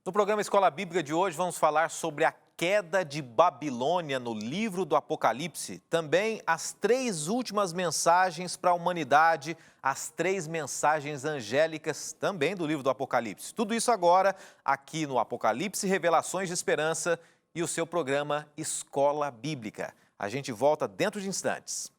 No programa Escola Bíblica de hoje, vamos falar sobre a queda de Babilônia no livro do Apocalipse. Também as 3 últimas mensagens para a humanidade, as 3 mensagens angélicas também do livro do Apocalipse. Tudo isso agora aqui no Apocalipse, Revelações de Esperança e o seu programa Escola Bíblica. A gente volta dentro de instantes.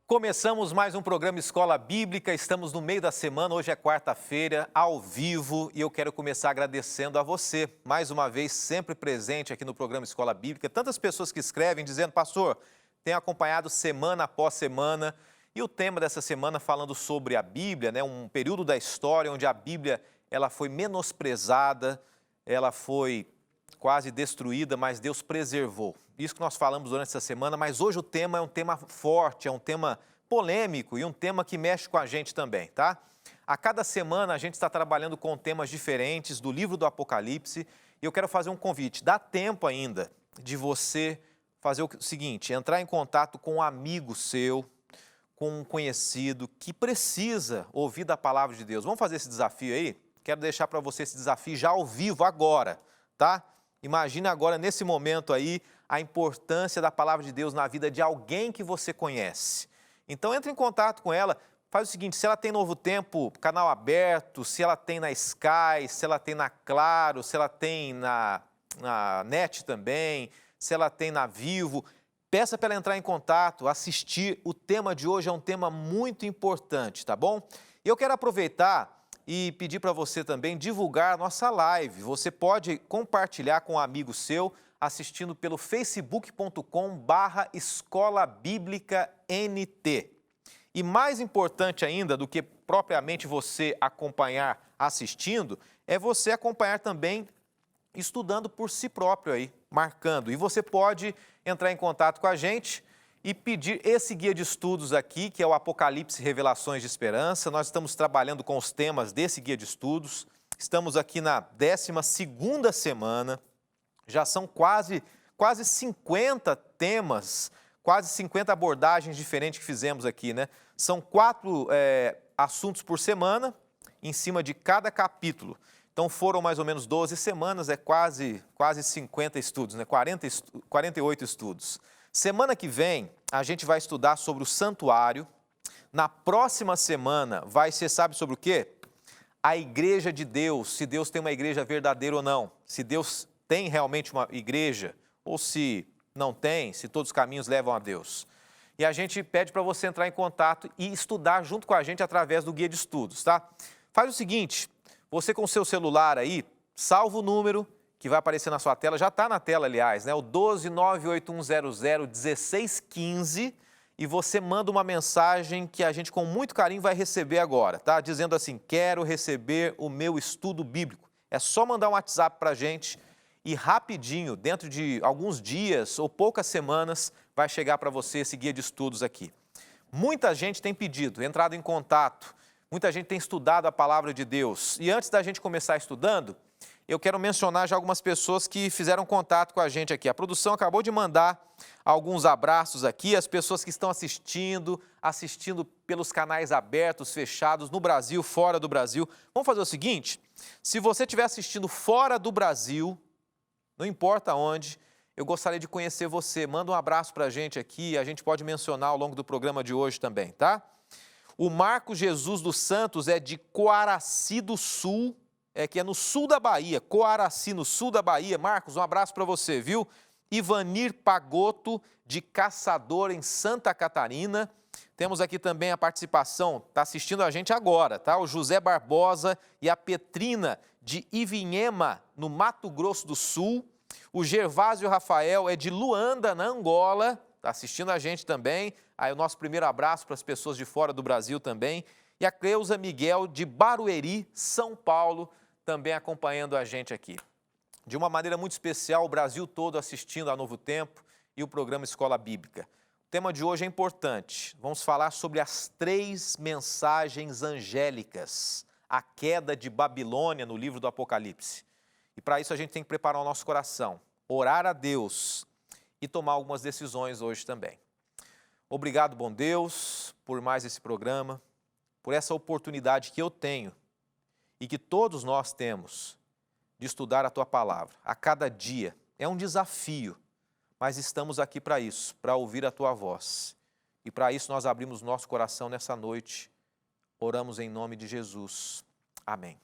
Começamos mais um programa Escola Bíblica, estamos no meio da semana, hoje é quarta-feira, ao vivo, e eu quero começar agradecendo a você, mais uma vez, sempre presente aqui no programa Escola Bíblica. Tantas pessoas que escrevem dizendo, pastor, tenho acompanhado semana após semana, e o tema dessa semana falando sobre a Bíblia, né, um período da história onde a Bíblia ela foi menosprezada, ela foi quase destruída, mas Deus preservou. Isso que nós falamos durante essa semana, mas hoje o tema é um tema forte, é um tema polêmico e um tema que mexe com a gente também, tá? A cada semana a gente está trabalhando com temas diferentes do livro do Apocalipse e eu quero fazer um convite. Dá tempo ainda de você fazer o seguinte, entrar em contato com um amigo seu, com um conhecido que precisa ouvir da palavra de Deus. Vamos fazer esse desafio aí? Quero deixar para você esse desafio já ao vivo, agora, tá? Imagine agora, nesse momento aí, a importância da palavra de Deus na vida de alguém que você conhece. Então, entre em contato com ela, faz o seguinte, se ela tem Novo Tempo, canal aberto, se ela tem na Sky, se ela tem na Claro, se ela tem na NET também, se ela tem na Vivo, peça para ela entrar em contato, assistir. O tema de hoje é um tema muito importante, tá bom? Eu quero aproveitar e pedir para você também divulgar a nossa live. Você pode compartilhar com um amigo seu assistindo pelo facebook.com/Escola Bíblica NT. E mais importante ainda do que propriamente você acompanhar assistindo, é você acompanhar também estudando por si próprio aí, marcando. E você pode entrar em contato com a gente e pedir esse guia de estudos aqui, que é o Apocalipse Revelações de Esperança. Nós estamos trabalhando com os temas desse guia de estudos. Estamos aqui na 12ª semana. Já são quase 50 temas, quase 50 abordagens diferentes que fizemos aqui, né? São 4 assuntos por semana, em cima de cada capítulo. Então foram mais ou menos 12 semanas, é quase 50 estudos, né? 48 estudos. Semana que vem, a gente vai estudar sobre o santuário. Na próxima semana, vai ser, sabe sobre o quê? A igreja de Deus, se Deus tem uma igreja verdadeira ou não. Se Deus tem realmente uma igreja, ou se não tem, se todos os caminhos levam a Deus. E a gente pede para você entrar em contato e estudar junto com a gente através do guia de estudos, tá? Faz o seguinte, você com o seu celular aí, salva o número que vai aparecer na sua tela, já está na tela, aliás, né? O 12981001615, e você manda uma mensagem que a gente com muito carinho vai receber agora, tá? Dizendo assim, quero receber o meu estudo bíblico. É só mandar um WhatsApp para a gente e rapidinho, dentro de alguns dias ou poucas semanas, vai chegar para você esse guia de estudos aqui. Muita gente tem pedido, entrado em contato, muita gente tem estudado a palavra de Deus. E antes da gente começar estudando, eu quero mencionar já algumas pessoas que fizeram contato com a gente aqui. A produção acabou de mandar alguns abraços aqui, as pessoas que estão assistindo pelos canais abertos, fechados, no Brasil, fora do Brasil. Vamos fazer o seguinte, se você estiver assistindo fora do Brasil, não importa onde, eu gostaria de conhecer você. Manda um abraço para a gente aqui, a gente pode mencionar ao longo do programa de hoje também, tá? O Marcos Jesus dos Santos é de Coaraci do Sul, que é no sul da Bahia, Coaraci, no sul da Bahia. Marcos, um abraço para você, viu? Ivanir Pagotto, de Caçador, em Santa Catarina. Temos aqui também a participação, está assistindo a gente agora, tá? O José Barbosa e a Petrina, de Ivinhema, no Mato Grosso do Sul. O Gervásio Rafael é de Luanda, na Angola, está assistindo a gente também. Aí o nosso primeiro abraço para as pessoas de fora do Brasil também. E a Cleusa Miguel, de Barueri, São Paulo, também acompanhando a gente aqui. De uma maneira muito especial, o Brasil todo assistindo a Novo Tempo e o programa Escola Bíblica. O tema de hoje é importante. Vamos falar sobre as 3 mensagens angélicas, a queda de Babilônia no livro do Apocalipse. E para isso a gente tem que preparar o nosso coração, orar a Deus e tomar algumas decisões hoje também. Obrigado, bom Deus, por mais esse programa, por essa oportunidade que eu tenho e que todos nós temos de estudar a Tua Palavra a cada dia. É um desafio, mas estamos aqui para isso, para ouvir a Tua voz. E para isso nós abrimos nosso coração nessa noite, oramos em nome de Jesus. Amém.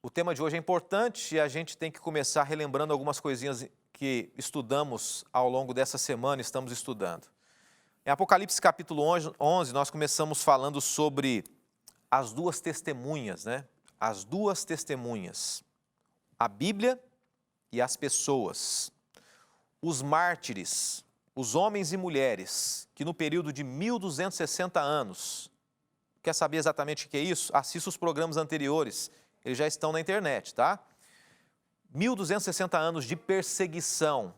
O tema de hoje é importante e a gente tem que começar relembrando algumas coisinhas que estudamos ao longo dessa semana, estamos estudando. Em Apocalipse capítulo 11, nós começamos falando sobre as 2 testemunhas, né? As 2 testemunhas, a Bíblia e as pessoas. Os mártires, os homens e mulheres, que no período de 1260 anos, quer saber exatamente o que é isso? Assista os programas anteriores, eles já estão na internet, tá? 1260 anos de perseguição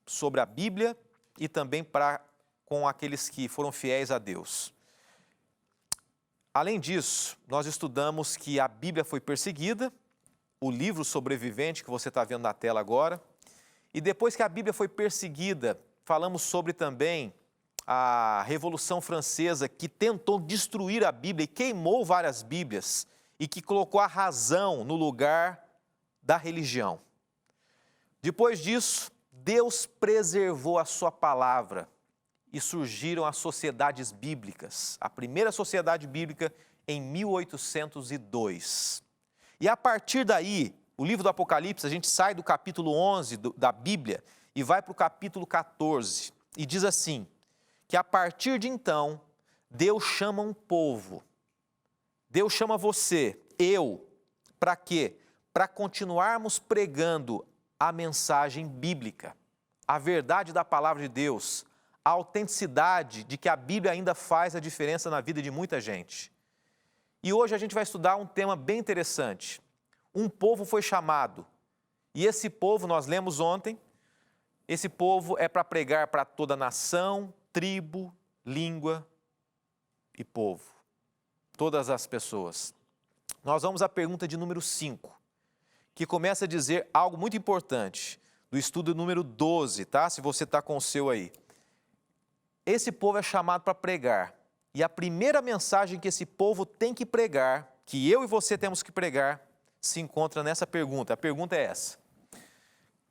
sobre a Bíblia e também com aqueles que foram fiéis a Deus. Além disso, nós estudamos que a Bíblia foi perseguida, o livro sobrevivente que você está vendo na tela agora, e depois que a Bíblia foi perseguida, falamos sobre também a Revolução Francesa, que tentou destruir a Bíblia e queimou várias Bíblias, e que colocou a razão no lugar da religião. Depois disso, Deus preservou a sua palavra e surgiram as sociedades bíblicas. A primeira sociedade bíblica em 1802. E a partir daí, o livro do Apocalipse, a gente sai do capítulo 11 da Bíblia e vai para o capítulo 14. E diz assim, que a partir de então, Deus chama um povo. Deus chama você, eu, para quê? Para continuarmos pregando a mensagem bíblica, a verdade da palavra de Deus, a autenticidade de que a Bíblia ainda faz a diferença na vida de muita gente. E hoje a gente vai estudar um tema bem interessante. Um povo foi chamado, e esse povo, nós lemos ontem, esse povo é para pregar para toda nação, tribo, língua e povo. Todas as pessoas. Nós vamos à pergunta de número 5, que começa a dizer algo muito importante, do estudo número 12, tá? Se você está com o seu aí. Esse povo é chamado para pregar, e a primeira mensagem que esse povo tem que pregar, que eu e você temos que pregar, se encontra nessa pergunta. A pergunta é essa: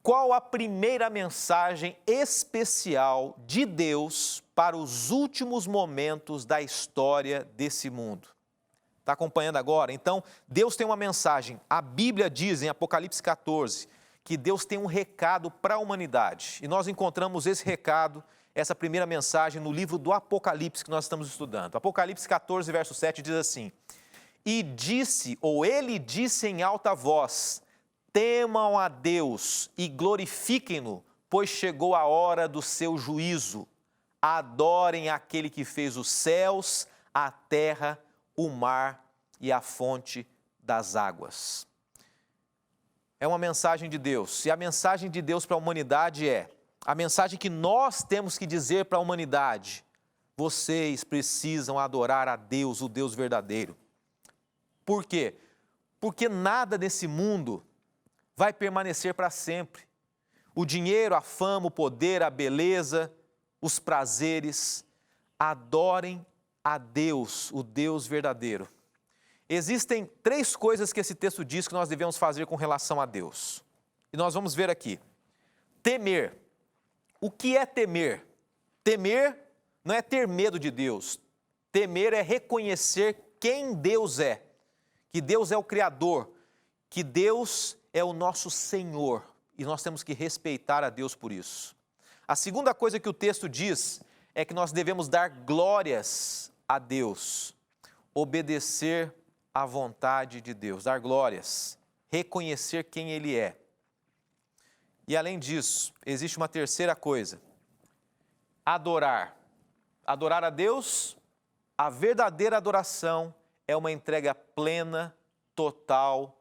qual a primeira mensagem especial de Deus para os últimos momentos da história desse mundo? Está acompanhando agora? Então, Deus tem uma mensagem. A Bíblia diz em Apocalipse 14 que Deus tem um recado para a humanidade. E nós encontramos esse recado, essa primeira mensagem, no livro do Apocalipse que nós estamos estudando. Apocalipse 14, verso 7 diz assim: E disse, ou ele disse em alta voz, temam a Deus e glorifiquem-no, pois chegou a hora do seu juízo. Adorem aquele que fez os céus, a terra, o mar e a fonte das águas. É uma mensagem de Deus, e a mensagem de Deus para a humanidade é a mensagem que nós temos que dizer para a humanidade: vocês precisam adorar a Deus, o Deus verdadeiro. Por quê? Porque nada nesse mundo vai permanecer para sempre. O dinheiro, a fama, o poder, a beleza, os prazeres. Adorem a Deus, o Deus verdadeiro. Existem 3 coisas que esse texto diz que nós devemos fazer com relação a Deus. E nós vamos ver aqui. Temer. O que é temer? Temer não é ter medo de Deus. Temer é reconhecer quem Deus é. Que Deus é o Criador. Que Deus é o nosso Senhor. E nós temos que respeitar a Deus por isso. A segunda coisa que o texto diz é que nós devemos dar glórias a Deus. Obedecer à vontade de Deus. Dar glórias. Reconhecer quem Ele é. E além disso, existe uma terceira coisa. Adorar. Adorar a Deus A verdadeira adoração é uma entrega plena, total,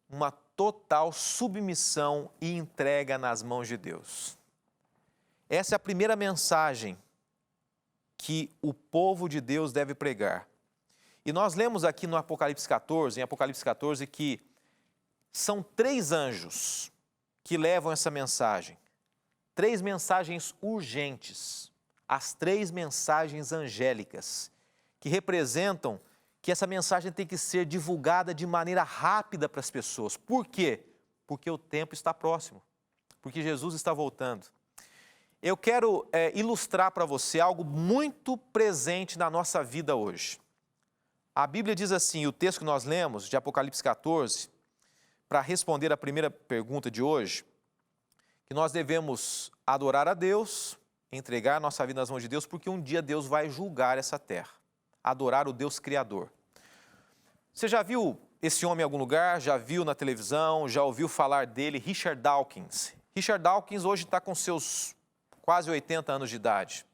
uma total submissão e entrega nas mãos de Deus. Essa é a primeira mensagem que o povo de Deus deve pregar. E nós lemos aqui no Apocalipse 14, em Apocalipse 14, que são 3 anjos que levam essa mensagem. 3 mensagens urgentes, as 3 mensagens angélicas, que representam que essa mensagem tem que ser divulgada de maneira rápida para as pessoas. Por quê? Porque o tempo está próximo, porque Jesus está voltando. Eu quero ilustrar para você algo muito presente na nossa vida hoje. A Bíblia diz assim, o texto que nós lemos, de Apocalipse 14, para responder a primeira pergunta de hoje, que nós devemos adorar a Deus, entregar a nossa vida nas mãos de Deus, porque um dia Deus vai julgar essa terra. Adorar o Deus Criador. Você já viu esse homem em algum lugar? Já viu na televisão? Já ouviu falar dele? Richard Dawkins. Richard Dawkins hoje está com seus quase 80 anos de idade.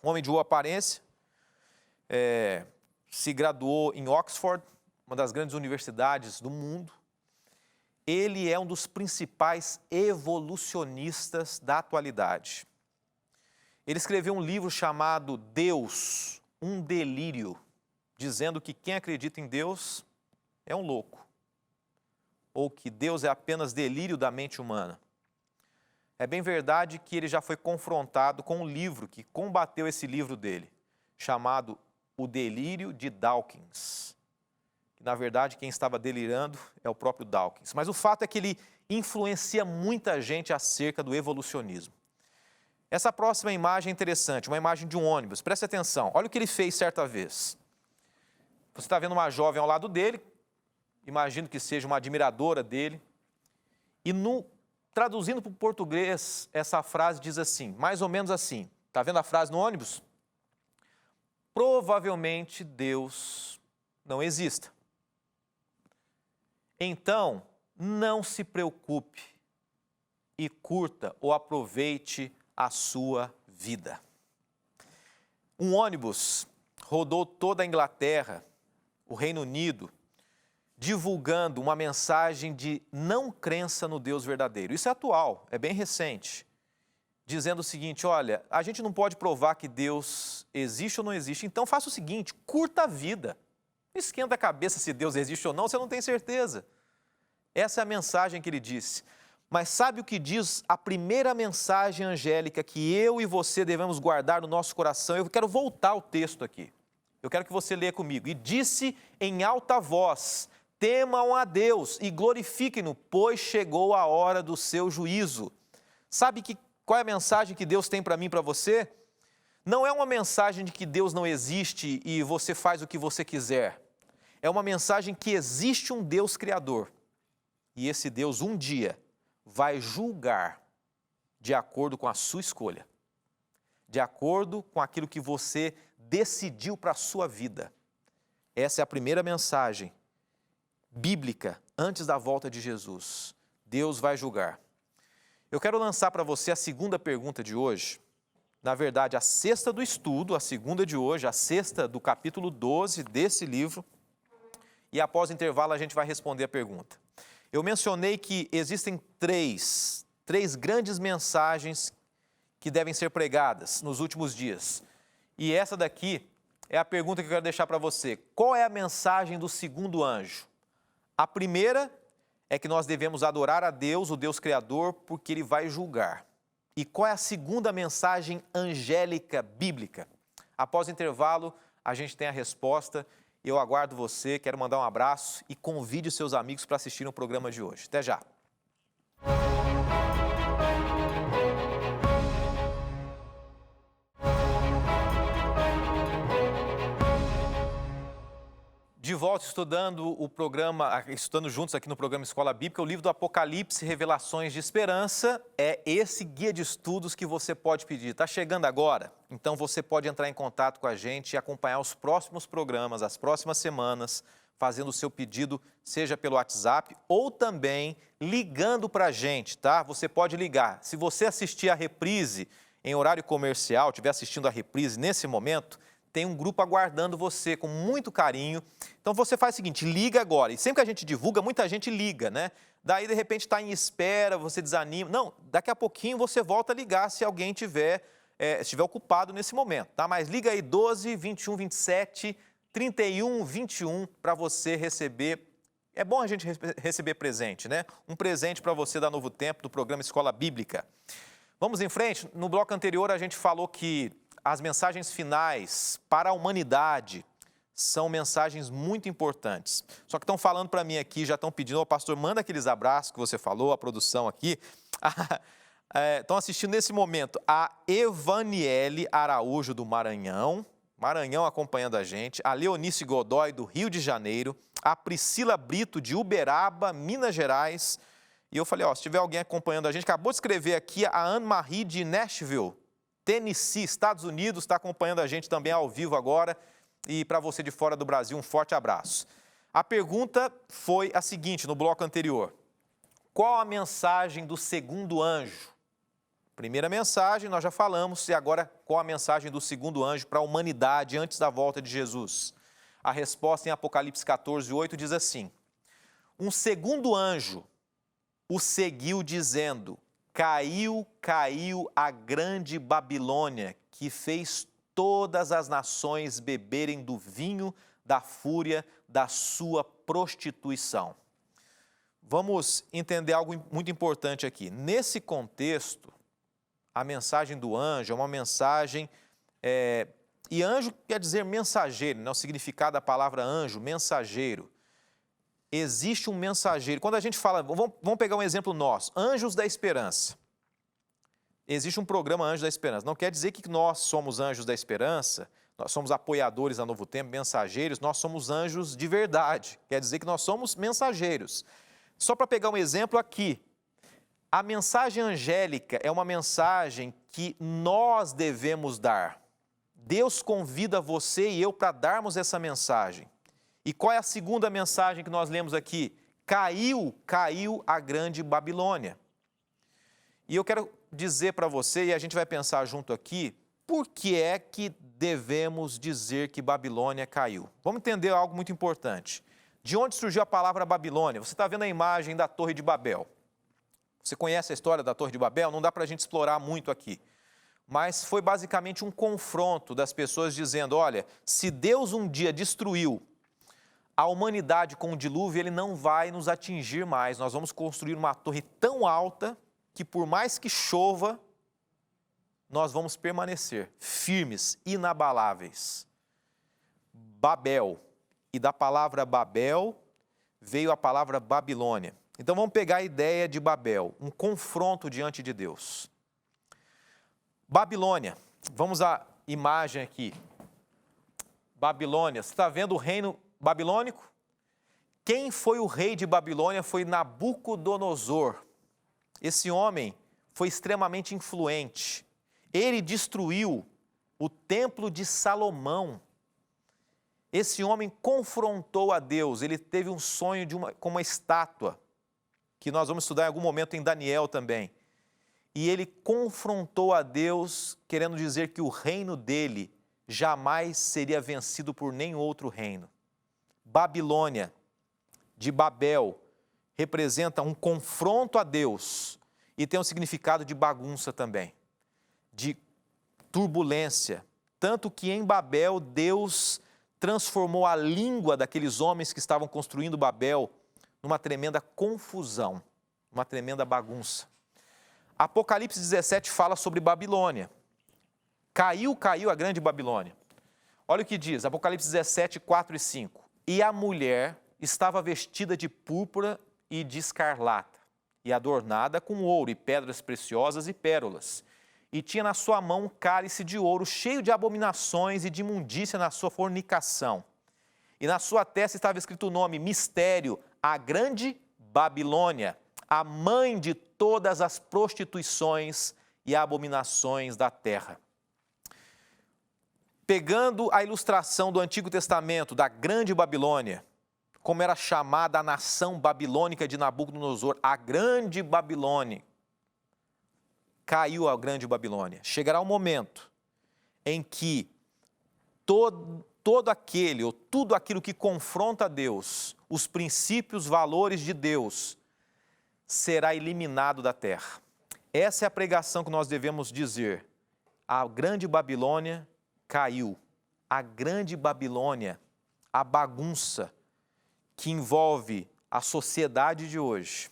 Um homem de boa aparência, se graduou em Oxford, uma das grandes universidades do mundo. Ele é um dos principais evolucionistas da atualidade. Ele escreveu um livro chamado Deus, um delírio, dizendo que quem acredita em Deus é um louco, ou que Deus é apenas delírio da mente humana. É bem verdade que ele já foi confrontado com um livro que combateu esse livro dele, chamado O Delírio de Dawkins. Na verdade, quem estava delirando é o próprio Dawkins. Mas o fato é que ele influencia muita gente acerca do evolucionismo. Essa próxima imagem é interessante, uma imagem de um ônibus. Preste atenção, olha o que ele fez certa vez. Você está vendo uma jovem ao lado dele, imagino que seja uma admiradora dele, e traduzindo para o português, essa frase diz assim, mais ou menos assim. Está vendo a frase no ônibus? Provavelmente Deus não exista. Então, não se preocupe e curta ou aproveite a sua vida. Um ônibus rodou toda a Inglaterra, o Reino Unido, divulgando uma mensagem de não crença no Deus verdadeiro. Isso é atual, é bem recente. Dizendo o seguinte, olha, a gente não pode provar que Deus existe ou não existe, então faça o seguinte, curta a vida. Não esquenta a cabeça se Deus existe ou não, você não tem certeza. Essa é a mensagem que ele disse. Mas sabe o que diz a primeira mensagem angélica que eu e você devemos guardar no nosso coração? Eu quero voltar ao texto aqui. Eu quero que você leia comigo. E disse em alta voz, temam a Deus e glorifiquem-no, pois chegou a hora do seu juízo. Sabe qual é a mensagem que Deus tem para mim e para você? Não é uma mensagem de que Deus não existe e você faz o que você quiser. É uma mensagem que existe um Deus criador. E esse Deus um dia vai julgar de acordo com a sua escolha, de acordo com aquilo que você decidiu para a sua vida. Essa é a primeira mensagem bíblica antes da volta de Jesus. Deus vai julgar. Eu quero lançar para você a segunda pergunta de hoje, na verdade a sexta do estudo, a segunda de hoje, a sexta do capítulo 12 desse livro, e após o intervalo a gente vai responder a pergunta. Eu mencionei que existem três grandes mensagens que devem ser pregadas nos últimos dias. E essa daqui é a pergunta que eu quero deixar para você. Qual é a mensagem do segundo anjo? A primeira é que nós devemos adorar a Deus, o Deus Criador, porque Ele vai julgar. E qual é a segunda mensagem angélica bíblica? Após o intervalo, a gente tem a resposta. Eu aguardo você, quero mandar um abraço e convide os seus amigos para assistirem o programa de hoje. Até já! De volta estudando estudando juntos aqui no programa Escola Bíblica, o livro do Apocalipse, Revelações de Esperança, é esse guia de estudos que você pode pedir. Está chegando agora? Então você pode entrar em contato com a gente e acompanhar os próximos programas, as próximas semanas, fazendo o seu pedido, seja pelo WhatsApp ou também ligando para a gente, tá? Você pode ligar. Se você assistir a reprise em horário comercial, estiver assistindo a reprise nesse momento, tem um grupo aguardando você com muito carinho. Então você faz o seguinte, liga agora. E sempre que a gente divulga, muita gente liga, né? Daí, de repente, está em espera, você desanima. Não, daqui a pouquinho você volta a ligar se alguém estiver ocupado nesse momento, tá? Mas liga aí 12 21 27 31 21 para você receber. É bom a gente receber presente, né? Um presente para você da Novo Tempo, do programa Escola Bíblica. Vamos em frente? No bloco anterior a gente falou que as mensagens finais para a humanidade são mensagens muito importantes. Só que estão falando para mim aqui, já estão pedindo, pastor, manda aqueles abraços que você falou, a produção aqui. Estão assistindo nesse momento a Evaniele Araújo, do Maranhão acompanhando a gente, a Leonice Godoy, do Rio de Janeiro, a Priscila Brito, de Uberaba, Minas Gerais. E eu falei, se tiver alguém acompanhando a gente, acabou de escrever aqui a Anne-Marie de Nashville, Tennessee, Estados Unidos, está acompanhando a gente também ao vivo agora. E para você de fora do Brasil, um forte abraço. A pergunta foi a seguinte, no bloco anterior. Qual a mensagem do segundo anjo? Primeira mensagem, nós já falamos, e agora qual a mensagem do segundo anjo para a humanidade antes da volta de Jesus? A resposta em Apocalipse 14, 8 diz assim, um segundo anjo o seguiu dizendo, caiu a grande Babilônia, que fez todas as nações beberem do vinho da fúria da sua prostituição. Vamos entender algo muito importante aqui. Nesse contexto, a mensagem do anjo é uma mensagem, e anjo quer dizer mensageiro, né? O significado da palavra anjo, mensageiro. Existe um mensageiro. Quando a gente fala, vamos pegar um exemplo nosso, Anjos da Esperança. Existe um programa Anjos da Esperança. Não quer dizer que nós somos Anjos da Esperança, nós somos apoiadores da Novo Tempo, mensageiros, nós somos anjos de verdade. Quer dizer que nós somos mensageiros. Só para pegar um exemplo aqui, a mensagem angélica é uma mensagem que nós devemos dar. Deus convida você e eu para darmos essa mensagem. E qual é a segunda mensagem que nós lemos aqui? Caiu a grande Babilônia. E eu quero dizer para você, e a gente vai pensar junto aqui, por que é que devemos dizer que Babilônia caiu? Vamos entender algo muito importante. De onde surgiu a palavra Babilônia? Você está vendo a imagem da Torre de Babel. Você conhece a história da Torre de Babel? Não dá para a gente explorar muito aqui. Mas foi basicamente um confronto das pessoas dizendo, olha, se Deus um dia destruiu a humanidade com o dilúvio, ele não vai nos atingir mais. Nós vamos construir uma torre tão alta que por mais que chova, nós vamos permanecer firmes, inabaláveis. Babel. E da palavra Babel veio a palavra Babilônia. Então vamos pegar a ideia de Babel, um confronto diante de Deus. Babilônia. Vamos à imagem aqui. Babilônia. Você está vendo o reino babilônico? Quem foi o rei de Babilônia foi Nabucodonosor. Esse homem foi extremamente influente. Ele destruiu o templo de Salomão. Esse homem confrontou a Deus. Ele teve um sonho com uma estátua, que nós vamos estudar em algum momento em Daniel também. E ele confrontou a Deus, querendo dizer que o reino dele jamais seria vencido por nenhum outro reino. Babilônia, de Babel, representa um confronto a Deus e tem um significado de bagunça também, de turbulência. Tanto que em Babel, Deus transformou a língua daqueles homens que estavam construindo Babel numa tremenda confusão, uma tremenda bagunça. Apocalipse 17 fala sobre Babilônia. Caiu a grande Babilônia. Olha o que diz, Apocalipse 17, 4 e 5. E a mulher estava vestida de púrpura e de escarlata, e adornada com ouro e pedras preciosas e pérolas. E tinha na sua mão um cálice de ouro cheio de abominações e de imundícia na sua fornicação. E na sua testa estava escrito o nome, Mistério, a grande Babilônia, a mãe de todas as prostituições e abominações da terra. Pegando a ilustração do Antigo Testamento, da grande Babilônia, como era chamada a nação babilônica de Nabucodonosor, a grande Babilônia, caiu a grande Babilônia. Chegará um momento em que todo aquele ou tudo aquilo que confronta Deus, os princípios, valores de Deus, será eliminado da terra. Essa é a pregação que nós devemos dizer. A grande Babilônia caiu. A grande Babilônia, a bagunça que envolve a sociedade de hoje,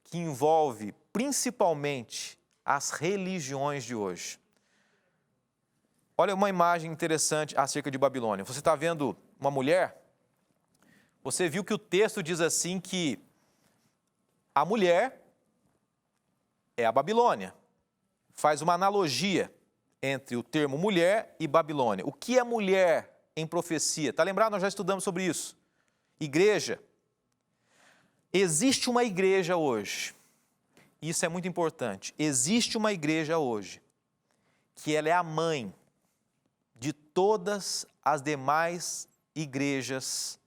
que envolve principalmente as religiões de hoje. Olha uma imagem interessante acerca de Babilônia. Você está vendo uma mulher? Você viu que o texto diz assim que a mulher é a Babilônia. Faz uma analogia entre o termo mulher e Babilônia. O que é mulher em profecia? Está lembrado? Nós já estudamos sobre isso. Igreja. Existe uma igreja hoje. Isso é muito importante. Existe uma igreja hoje que ela é a mãe de todas as demais igrejas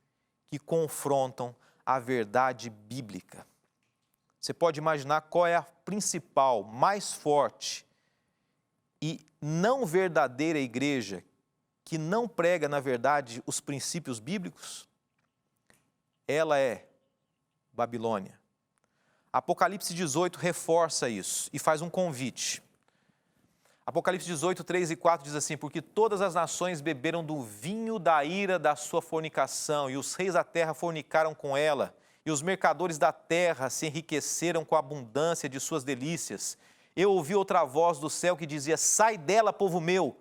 que confrontam a verdade bíblica. Você pode imaginar qual é a principal, mais forte e não verdadeira igreja que não prega, na verdade, os princípios bíblicos? Ela é Babilônia. Apocalipse 18 reforça isso e faz um convite. Apocalipse 18, 3 e 4 diz assim: porque todas as nações beberam do vinho da ira da sua fornicação, e os reis da terra fornicaram com ela, e os mercadores da terra se enriqueceram com a abundância de suas delícias. Eu ouvi outra voz do céu que dizia: sai dela, povo meu,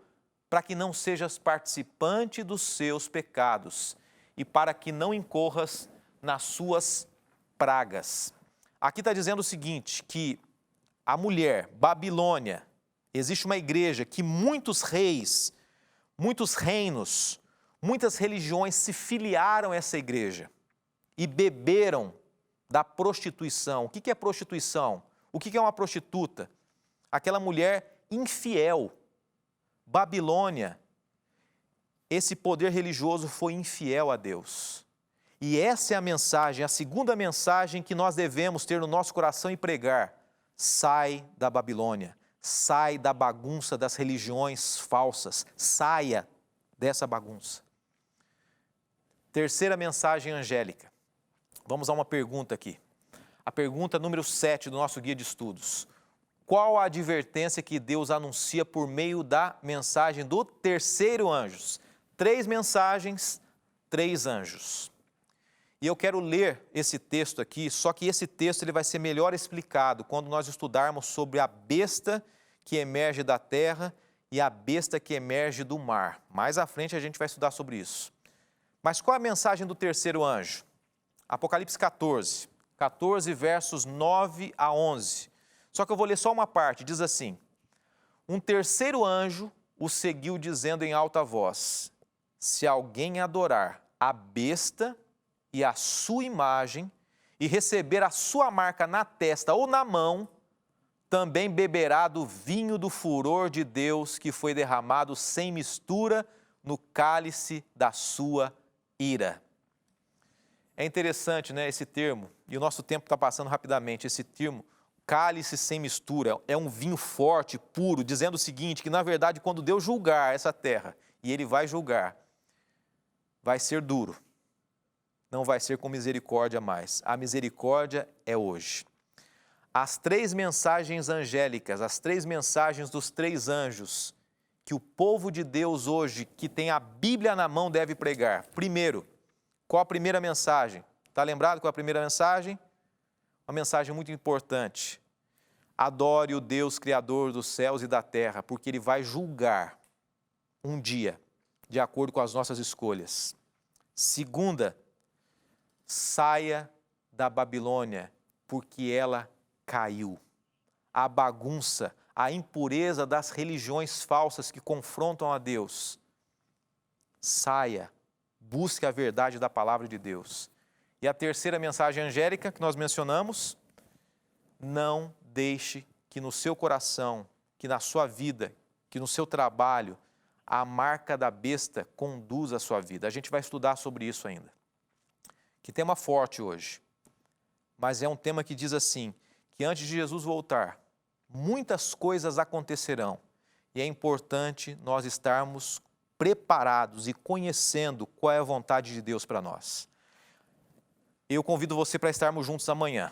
para que não sejas participante dos seus pecados, e para que não incorras nas suas pragas. Aqui está dizendo o seguinte, que a mulher, Babilônia, existe uma igreja que muitos reis, muitos reinos, muitas religiões se filiaram a essa igreja e beberam da prostituição. O que é prostituição? O que é uma prostituta? Aquela mulher infiel. Babilônia, esse poder religioso foi infiel a Deus. E essa é a mensagem, a segunda mensagem que nós devemos ter no nosso coração e pregar. Sai da Babilônia. Sai da bagunça das religiões falsas. Saia dessa bagunça. Terceira mensagem angélica. Vamos a uma pergunta aqui. A pergunta número 7 do nosso guia de estudos. Qual a advertência que Deus anuncia por meio da mensagem do terceiro anjo? 3 mensagens, 3 anjos. E eu quero ler esse texto aqui, só que esse texto ele vai ser melhor explicado quando nós estudarmos sobre a besta que emerge da terra e a besta que emerge do mar. Mais à frente a gente vai estudar sobre isso. Mas qual a mensagem do terceiro anjo? Apocalipse 14, versos 9 a 11. Só que eu vou ler só uma parte, diz assim: um terceiro anjo o seguiu dizendo em alta voz: se alguém adorar a besta e a sua imagem, e receber a sua marca na testa ou na mão, também beberá do vinho do furor de Deus, que foi derramado sem mistura no cálice da sua ira. É interessante, né, esse termo, e o nosso tempo está passando rapidamente, esse termo, cálice sem mistura, é um vinho forte, puro, dizendo o seguinte, que na verdade quando Deus julgar essa terra, e Ele vai julgar, vai ser duro. Não vai ser com misericórdia mais. A misericórdia é hoje. As 3 mensagens angélicas, as 3 mensagens dos 3 anjos, que o povo de Deus hoje, que tem a Bíblia na mão, deve pregar. Primeiro, qual a primeira mensagem? Está lembrado qual a primeira mensagem? Uma mensagem muito importante. Adore o Deus Criador dos céus e da terra, porque Ele vai julgar um dia, de acordo com as nossas escolhas. Segunda, saia da Babilônia, porque ela caiu. A bagunça, a impureza das religiões falsas que confrontam a Deus. Saia, busque a verdade da palavra de Deus. E a terceira mensagem angélica que nós mencionamos: não deixe que no seu coração, que na sua vida, que no seu trabalho, a marca da besta conduza a sua vida. A gente vai estudar sobre isso ainda. Que tema forte hoje, mas é um tema que diz assim, que antes de Jesus voltar, muitas coisas acontecerão, e é importante nós estarmos preparados e conhecendo qual é a vontade de Deus para nós. Eu convido você para estarmos juntos amanhã.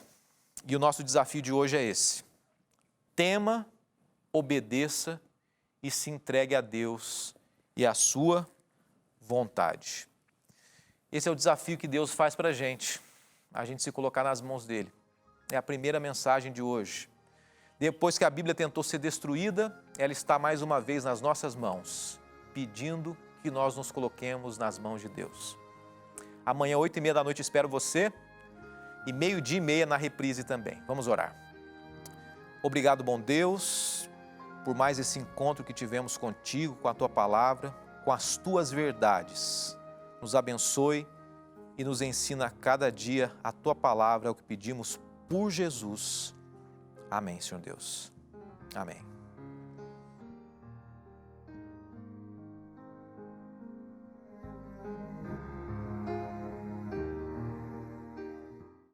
E o nosso desafio de hoje é esse: tema, obedeça e se entregue a Deus e à sua vontade. Esse é o desafio que Deus faz para a gente se colocar nas mãos dele. É a primeira mensagem de hoje. Depois que a Bíblia tentou ser destruída, ela está mais uma vez nas nossas mãos, pedindo que nós nos coloquemos nas mãos de Deus. Amanhã, 8h30 da noite, espero você, e 12h30 na reprise também. Vamos orar. Obrigado, bom Deus, por mais esse encontro que tivemos contigo, com a Tua Palavra, com as Tuas verdades. Nos abençoe e nos ensina a cada dia a Tua Palavra, é o que pedimos por Jesus. Amém, Senhor Deus. Amém.